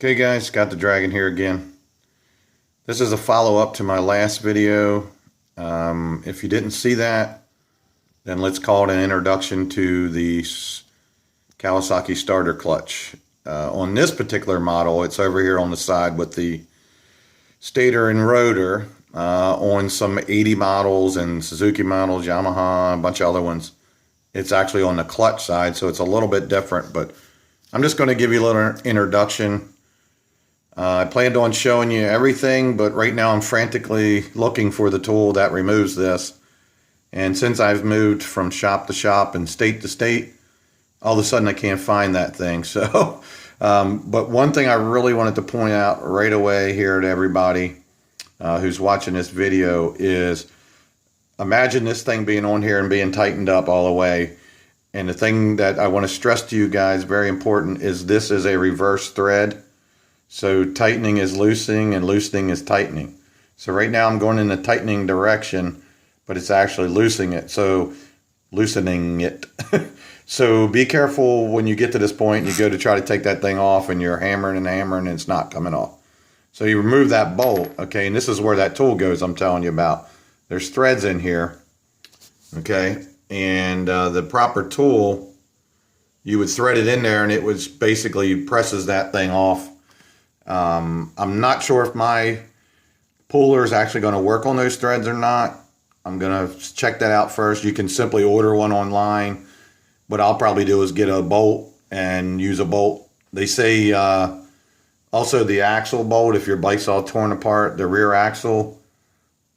Okay guys, got the Dragon here again. This is a follow-up to my last video. If you didn't see that, then let's call it an introduction to the Kawasaki Starter Clutch. On this particular model, it's over here on the side with the stator and rotor. On some 80 models and Suzuki models, Yamaha, a bunch of other ones, it's actually on the clutch side, so it's a little bit different, but I'm just going to give you a little introduction. I planned on showing you everything, but right now I'm frantically looking for the tool that removes this. And since I've moved from shop to shop and state to state, all of a sudden I can't find that thing. So, but one thing I really wanted to point out right away here to everybody who's watching this video is, imagine this thing being on here and being tightened up all the way. And the thing that I want to stress to you guys, very important, is this is a reverse thread. So tightening is loosening and loosening is tightening. So right now I'm going in the tightening direction, but it's actually loosening it. So So be careful when you get to this point, you go to try to take that thing off and you're hammering and hammering and it's not coming off. So you remove that bolt, okay, and this is where that tool goes I'm telling you about. There's threads in here, okay, and the proper tool, you would thread it in there and it was basically presses that thing off. I'm not sure if my puller is actually going to work on those threads or not. I'm going to check that out first. You can simply order one online. What I'll probably do is get a bolt and use a bolt. They say also the axle bolt, if your bike's all torn apart, the rear axle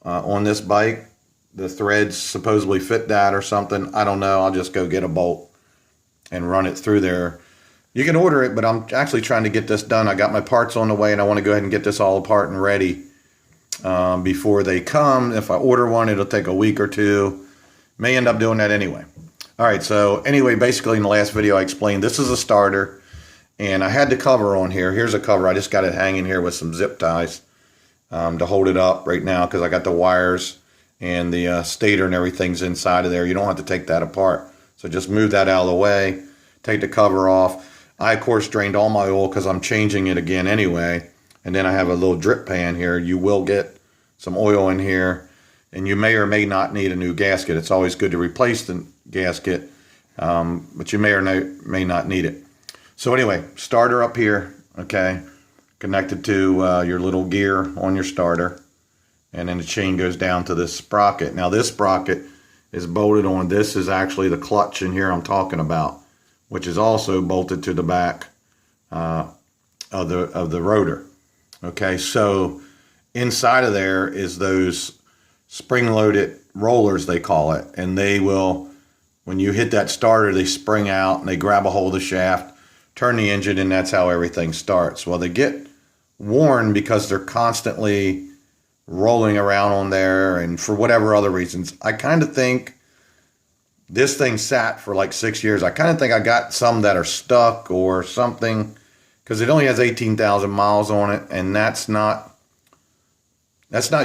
on this bike, the threads supposedly fit that or something. I don't know. I'll just go get a bolt and run it through there. You can order it, but I'm actually trying to get this done. I got my parts on the way, and I want to go ahead and get this all apart and ready before they come. If I order one, it'll take a week or two. May end up doing that anyway. All right, so anyway, basically in the last video I explained this is a starter, and I had the cover on here. Here's a cover. I just got it hanging here with some zip ties to hold it up right now because I got the wires and the stator and everything's inside of there. You don't have to take that apart. So just move that out of the way, take the cover off. I, of course, drained all my oil because I'm changing it again anyway. And then I have a little drip pan here. You will get some oil in here. And you may or may not need a new gasket. It's always good to replace the gasket. But you may or may not need it. So anyway, starter up here, okay, connected to your little gear on your starter. And then the chain goes down to this sprocket. Now this sprocket is bolted on. This is actually the clutch in here I'm talking about, which is also bolted to the back of the rotor. Okay, so inside of there is those spring-loaded rollers, they call it, and they will, when you hit that starter, they spring out and they grab a hold of the shaft, turn the engine, and that's how everything starts. Well, they get worn because they're constantly rolling around on there, and for whatever other reasons. I kind of think this thing sat for like 6 years. I kind of think I got some that are stuck or something because it only has 18,000 miles on it, and that's not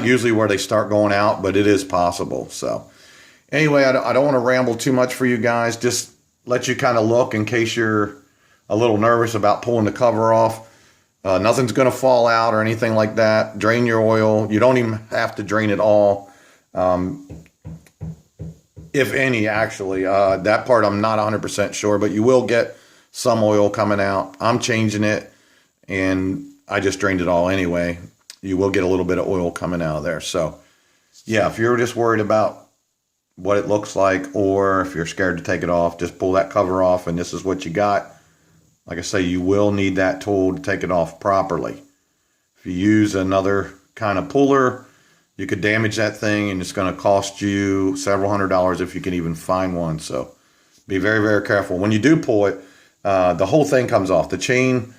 usually where they start going out, but it is possible. So anyway, I don't want to ramble too much for you guys. Just let you kind of look in case you're a little nervous about pulling the cover off. Nothing's going to fall out or anything like that. Drain your oil. You don't even have to drain it all. If any, actually. That part I'm not 100% sure, but you will get some oil coming out. I'm changing it, and I just drained it all anyway. You will get a little bit of oil coming out of there. So, yeah, if you're just worried about what it looks like or if you're scared to take it off, just pull that cover off, and this is what you got. Like I say, you will need that tool to take it off properly. If you use another kind of puller, you could damage that thing, and it's going to cost you several $100s if you can even find one. So be very, very careful. When you do pull it, the whole thing comes off. The chain,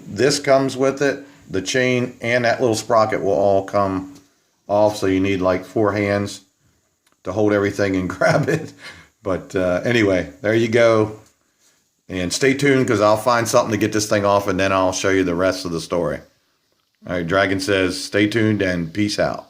this comes with it. The chain and that little sprocket will all come off. So you need like 4 hands to hold everything and grab it. But anyway, there you go. And stay tuned because I'll find something to get this thing off, and then I'll show you the rest of the story. All right, Dragon says stay tuned and peace out.